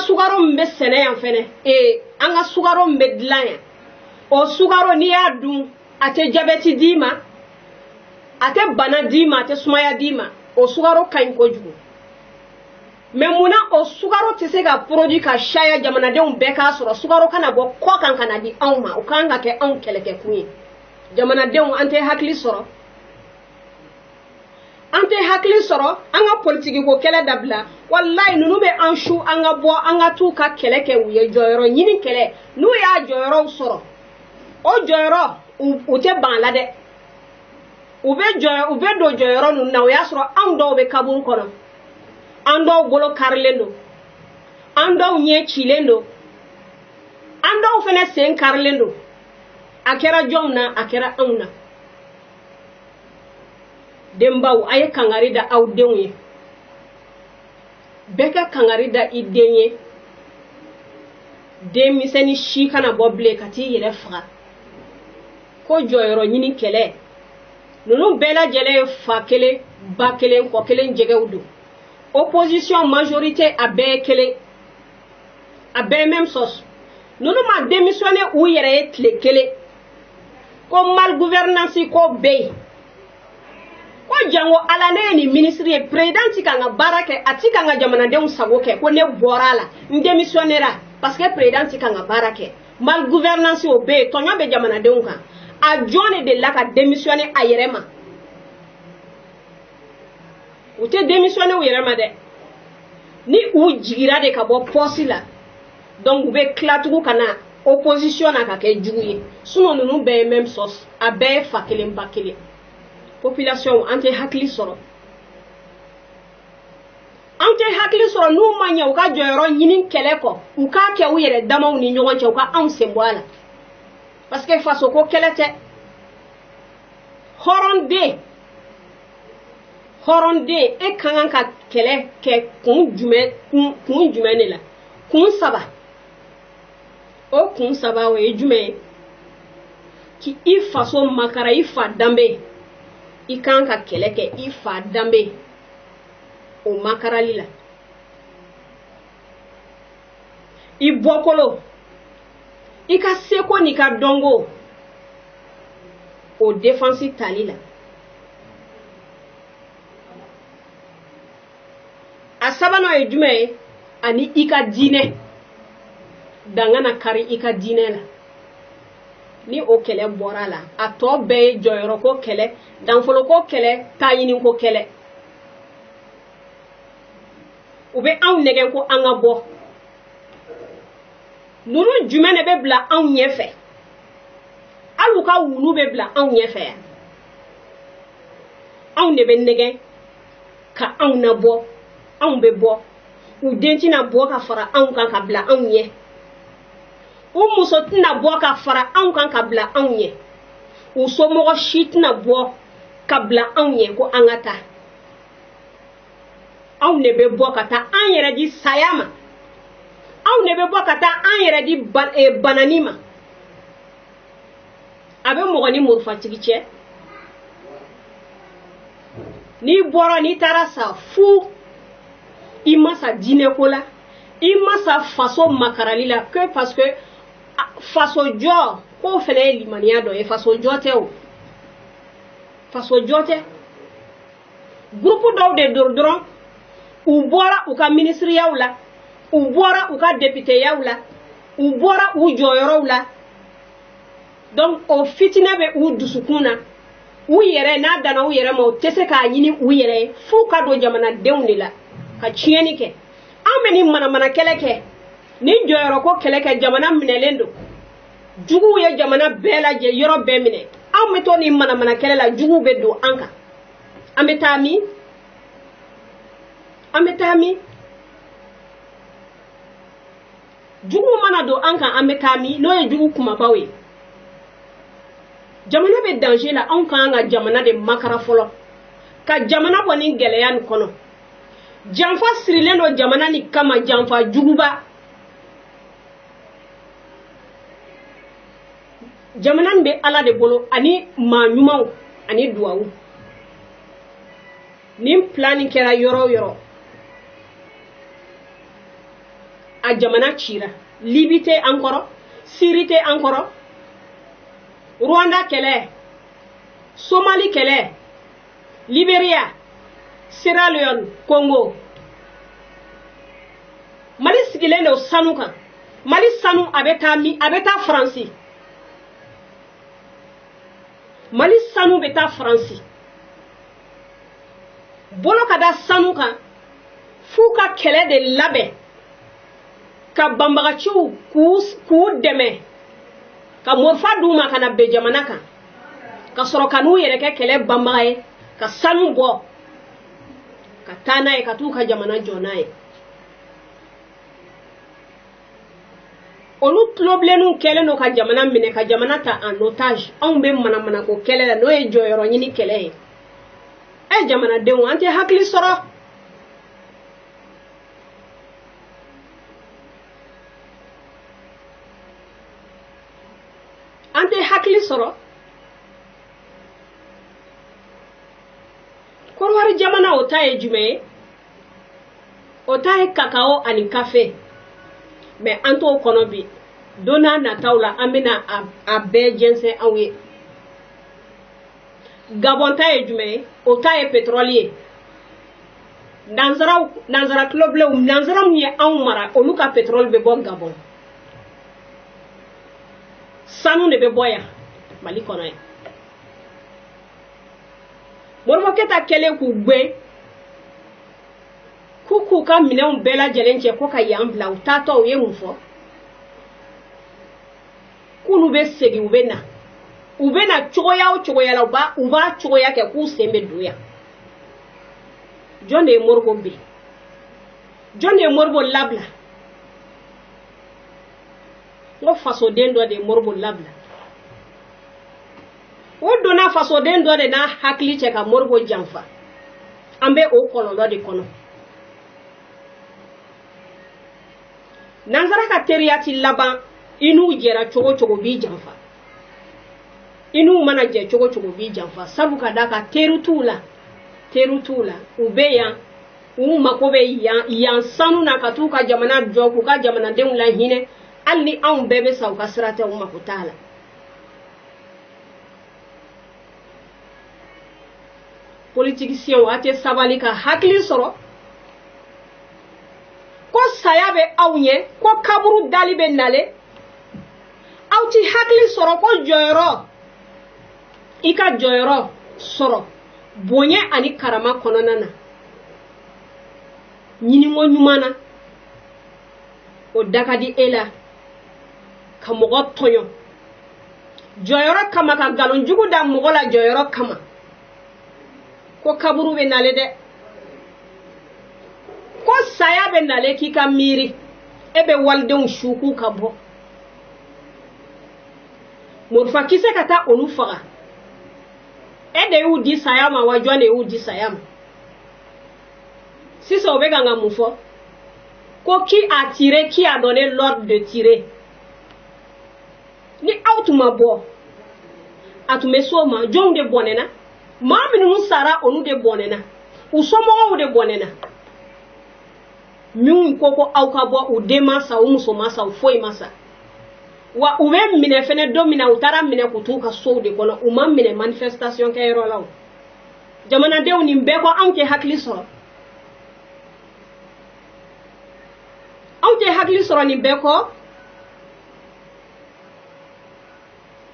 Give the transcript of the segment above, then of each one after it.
sugaro mbe sene yan fene an ka sugaro mbe dilan yan o sugaro ni y'a dun ate jabeti dima ate bana dima ate sumaya dima o sugaro kañ kojugu mais muna o sugaro tɛ se ka produit ka caya jamanadenw bɛɛ k'a sɔrɔ sugaro kana bɔ kɔ kan kana di anw ma o kan ka kɛ anw kɛlɛkɛkun ye jamanadenw an tɛ hakili sɔrɔ an tɛ hakili sɔrɔ an ka politiki ko kɛlɛ dabila wallahi nunu bɛ an su an ka bɔ an ka t'u ka kɛlɛ kɛ u ye jɔyɔrɔ ɲini kɛlɛ n'u y'a jɔyɔrɔw sɔrɔ o jɔyɔrɔ u tɛ ban la dɛ u bɛ don jɔyɔrɔ ninnu na o y'a sɔrɔ anw dɔw bɛ kaburu kɔnɔ an dɔw bolo karilen don an dɔw ɲɛ cilen don an dɔw fɛnɛ sen karilen don a kɛra jɔnw na a kɛra anw na denbaw a ye kangari da aw denw ye bɛɛ ka kangari da I den ye denmisɛnnin si kana bɔ bilen ka t'i yɛrɛ faga ko jɔyɔrɔ ɲini kɛlɛ ninnu bɛɛ lajɛlen ye fa kelen ba kelen kɔ kelen jɛgɛw don opposition majorité a bɛɛ ye kelen a bɛɛ même chose ninnu ma démissionné u yɛrɛ ye tile kelen ko mal gouvernance ko bɛ yen ko jango ala ne ye nin ministre ye président ti kan ka baara kɛ a ti kan ka jamanadenw sago kɛ ko ne bɔra la n démissionnera parce que président ti kan ka baara kɛ mal gouvernance o bɛ yen tɔɲɔ bɛ jamanadenw kan a jɔn de la ka démissionner a yɛrɛ ma u tɛ démissionner u yɛrɛ ma dɛ ni u jigira de ka bɔ poste la donc u bɛ tila tugun ka na opposition na ka kɛ jugu ye sinon ninnu bɛɛ ye même chose a bɛɛ ye fa kelen ba kelen population an tɛ hakili sɔrɔ an tɛ hakili sɔrɔ n'u ma ɲɛ u ka jɔyɔrɔ ɲini kɛlɛ kɔ u k'a kɛ u yɛrɛ damaw ni ɲɔgɔn cɛ u ka anw sen bɔ a la parce que faso ko kɛlɛ tɛ hɔrɔnden e ka kan ka kɛlɛ kɛ kun jumɛn de la kun saba o kun saba o ye jumɛn ye k'i faso makara I fa danbe I kan ka kɛlɛ kɛ I fa danbe o makarali la I bɔkolo I ka seko ni ka dɔnko o défense tali la a sabanan ye jumɛn ye ani I ka diinɛ dangana kari I ka diinɛ la ni o kɛlɛ bɔra la a tɔ bɛɛ ye jɔyɔrɔ ko kɛlɛ danfolo ko kɛlɛ taɲini ko kɛlɛ u bɛ anw nɛgɛ ko an ka bɔ ninnu jumɛn de bɛ bila anw ɲɛfɛ hali u ka wulu bɛ bila anw ɲɛfɛ yan anw de bɛ nɛgɛ ka anw nabɔ anw bɛ bɔ u den tɛna bɔ ka fara anw kan ka bila anw ɲɛ u muso tɛna bɔ ka fara anw kan ka bila anw ɲɛ u somɔgɔ si tɛna bɔ ka bila anw ɲɛ ko an ka taa anw de bɛ bɔ ka taa an yɛrɛ di saya ma anw de bɛ bɔ ka taa an yɛrɛ di banani ma a bɛ mɔgɔ ni murufatigi cɛ n'i bɔra n'i taara sa fu I ma sa diinɛ ko la I ma sa faso makarali la que parce que faso jɔ k'o fɛnɛ ye limaniya dɔ ye faso jɔ tɛ o faso jɔ tɛ groupe dɔw de don dɔrɔn u bɔra u ka ministeriyaw la u bɔra u ka députéyaw la u bɔra u jɔyɔrɔw la donc o fitinɛ bɛ u dusukun na u yɛrɛ n'a danna u yɛrɛ ma u tɛ se k'a ɲini u yɛrɛ ye f'u ka don jamanadenw de la ka tiɲɛni kɛ an bɛ nin manamana kɛlɛ kɛ ni jɔyɔrɔ ko kɛlɛ kɛ jamana minɛlen don juguw ye jamana bɛɛ lajɛ yɔrɔ bɛɛ minɛ an bɛ to nin manamana kɛlɛ la juguw bɛ don an kan an bɛ taa min an bɛ taa min juguw mana don an kan an bɛ taa min n'o ye jugu kumabaw ye jamana bɛ danger la anw kan ka jamana de makara fɔlɔ ka jamana bɔ nin gɛlɛya nin kɔnɔ janfa sirilen don jamana ni kama janfa juguba jamana nin bɛ ala de bolo ani maa ɲumanw ani duwawu nin plan nin kɛra yɔrɔ o yɔrɔ a a jamana cira. Libye tɛ an kɔrɔ, Syrie tɛ an kɔrɔ, Rwanda kɛlɛ, Somali kɛlɛ, Liberia, Sierra Leone, Congo. Mali sigilen do sanu kan. Mali sanu a bɛ taa Faransi. Mali sanu bɛ taa Faransi. Bolo ka da sanu kan f'u ka kɛlɛ de labɛn ka banbagaciw k'u dɛmɛ ka morifa d'u ma ka na bɛn jamana kan ka sɔrɔ ka n'u yɛrɛ kɛ kɛlɛ banbaga ye ka sanu bɔ ka taa n'a ye ka t'u ka jamana jɔ n'a ye. Olu tulobilenninw kɛlen do ka jamana minɛ ka jamana ta en otage. Anw bɛ manamana ko kɛlɛ la n'o ye jɔyɔrɔ ɲini kɛlɛ ye. Jamanadenw an tɛ hakili sɔrɔ. An tɛ hakili sɔrɔ. Korowari jamana o ta ye jumɛn ye? O ta ye cacao ani café. Mais an t'o kɔnɔ bi. Don n'a nataw la an bɛna a bɛɛ jɛnsɛn aw ye. Gabon ta ye jumɛn ye? O ta ye pétrole ye. Nanzara tulobilenw nanzara min ye anw mara olu ka pétrole bɛ bɔ Gabon. Sanu de bɛ bɔ yan Mali kɔnɔ yan. Modibo Keyita kɛlen k'u gɛn k'u ka minɛnw bɛɛ lajɛlen cɛ ko ka yan bila u taatɔ u ye mun fɔ? K'olu bɛ segin u bɛ na. U bɛ na cogoya o cogoya la u b'a cogoya kɛ k'u sen bɛ don yan. Jɔn de ye Modibo bin? Jɔn de ye Modibo labila? N ko fasoden dɔ de ye Modibo labila. O donna fasoden dɔ de n'a hakili cɛ ka Modibo janfa. An bɛ o kɔlɔlɔ de kɔnɔ. Nanzara ka teriya ti laban i n'u jɛra cogo cogo b'i janfa. I n'u mana jɛ cogo cogo b'i janfa. Sabu ka d'a kan teri t'u la. U bɛ yan. U mako bɛ yan sanu na ka t'u ka jamana jɔ k'u ka jamanadenw la hinɛ. Hali ni anw bɛɛ bɛ sa u ka sira tɛ u mako t'a la. Politiciens a tɛ sabali ka hakili sɔrɔ. Ko saya bɛ aw ɲɛ, ko kaburu dali bɛ nalen. Aw ti hakili sɔrɔ ko jɔyɔrɔ. I ka jɔyɔrɔ sɔrɔ bonya ani karama kɔnɔna na. Ɲiniko ɲuman na. O da ka di e la. Ka mɔgɔ tɔɲɔ. Jɔyɔrɔ kama ka nkalon jugu da mɔgɔ la jɔyɔrɔ kama. Ko kaburu bɛ nalen dɛ. Ko saya bɛ nalen k'i ka miiri. E bɛ walidenw su k'u ka bɔ. Morifa kisɛ ka taa olu faga. E de y'u di saya ma wa jɔn de y'u di saya ma? Sisan o bɛ ka mun fɔ? Ko qui a tiré, qui a donné l'ordre de tirer? Ni aw tun ma bɔ, a tun bɛ s'o ma, jɔnw de bɔnɛna? Maa minnu sara olu de bɔnɛna. U somɔgɔw de bɔnɛna. Minnu ko aw ka bɔ u den ma sa, u muso ma sa, u foyi ma sa. Wa u bɛ minɛ fɛnɛ don min na u taara minɛ k'u t'u ka sow de kɔnɔ. U ma minɛ manifestation kɛyɔrɔ la o. Jamanadenw nin bɛɛ kɔ anw tɛ hakili sɔrɔ. Anw tɛ hakili sɔrɔ nin bɛɛ kɔ.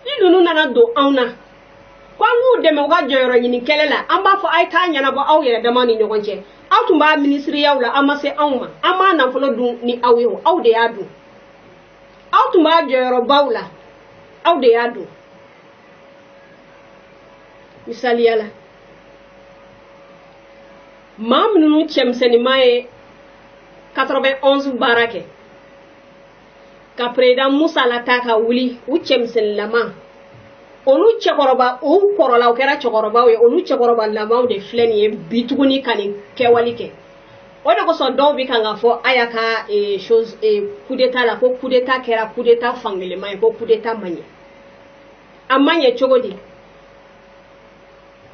Ni ninnu nana don anw na. Ko an k'u dɛmɛ u ka jɔyɔrɔ ɲini kɛlɛ la. An b'a fɔ a ye taa ɲɛnabɔ aw yɛrɛ dama ni ɲɔgɔn cɛ. Aw tun b'a ministeriyaw la, an ma se anw ma. An b'a nafolo dun ni aw ye o. Aw de y'a dun. Aw tun b'a jɔyɔrɔbaw la. Aw de y'a dun. Misaliya la. Maa minnu cɛmisɛnninma ye 91 baara kɛ. Ka président Musa Lata ka wuli u cɛmisɛnninlama. Olu cɛkɔrɔba u kɔrɔla u kɛra cɛkɔrɔbaw ye. Olu cɛkɔrɔbalamaw de filɛ nin ye bi tuguni ka nin kɛwali kɛ. O de kosɔn dɔw bɛ kan ka fɔ a y'a ka coup d'état la ko coup d'état kɛra coup d'état fankelen ye ko coup d'état man ɲɛ. A man ɲɛ cogo di?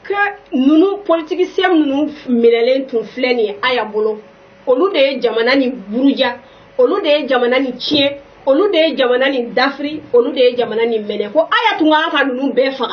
Que ninnu politicien ninnu minɛlen tun filɛ nin ye a y'a bolo. Olu de ye jamana ni buruja. olu de ye jamana ni tiɲɛ olu de ye jamana ni dafiri olu de ye jamana ni mɛnɛ ko aya tun ka ninnu bɛɛ faga